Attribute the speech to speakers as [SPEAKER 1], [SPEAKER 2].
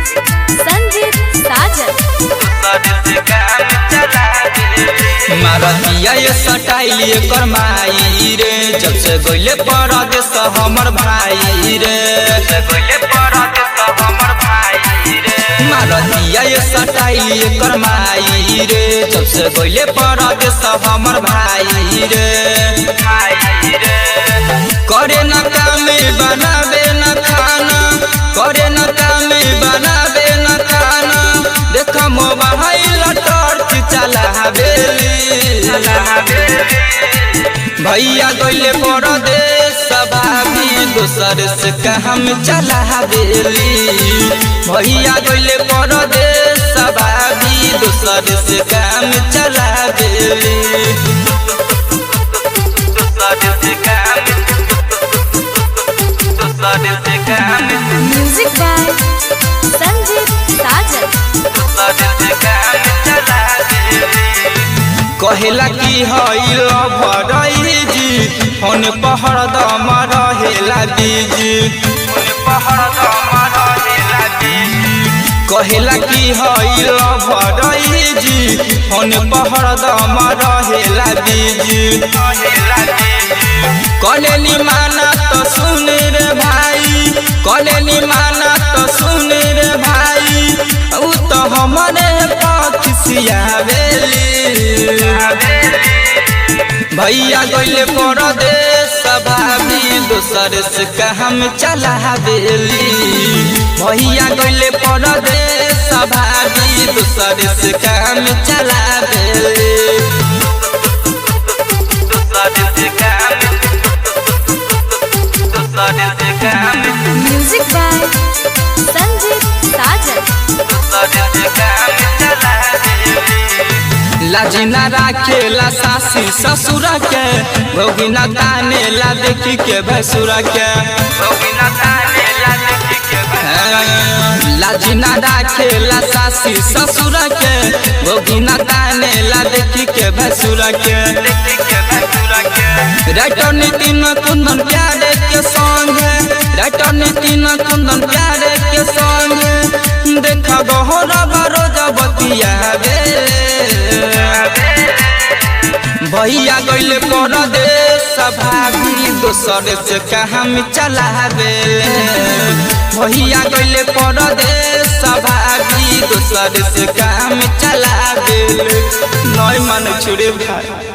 [SPEAKER 1] संजीत साजन
[SPEAKER 2] मारतिया ये सटाइल एकर माई रे, जब से गइले परदेस हमर भाई रे, मारतिया ये सटाइल एकर माई रे, जब से गइले परदेस हमर भाई रे। करे न कामे बनावे न खाना, करे न कामे बनावे न खाना, देख मोबाइल टॉर्च चलावेली। भैया गइले परदेस भाभी दोसर से काम चलावेली। भैया गइले परदेस भाभी दोसर से काम चलावेली।
[SPEAKER 1] म्यूजिक बाय संजीत साजन
[SPEAKER 2] कहेला की हईल भरई जी, फोन पहर दम रहेला बीजी। कहेला की हईल भरई जी, फोन पहर दम रहेला बीजी। कलेनी माना तो सुन रे भाई, कलेनी माना तो सुन रे भाई, उ तो हमरे पखसियावेली। भैया गइले परदेस भाभी दोसर से काम चलावेली। भैया गइले परदेस भाभी दोसर से काम चलावेली।
[SPEAKER 1] म्यूजिक बाय संजीत साजन
[SPEAKER 2] लाजिना राखेला सासी ससुर के, भोगिना तानेला देखी के भसुर के। लाजिना राखेला सासी ससुर के, भोगिना तानेला देखी के भसुर के। राइटर नितिन कुंदन प्यारे के संग, राइटर नितिन कुंदन प्यारे के संग, देखा गहरा बरोज बतियावे। भैया गइले परदेस भाभी दोसर से काम चलावेले। भैया गइले परदेस भाभी दोसर से काम चलावेले। नय मन छुड़े भाई।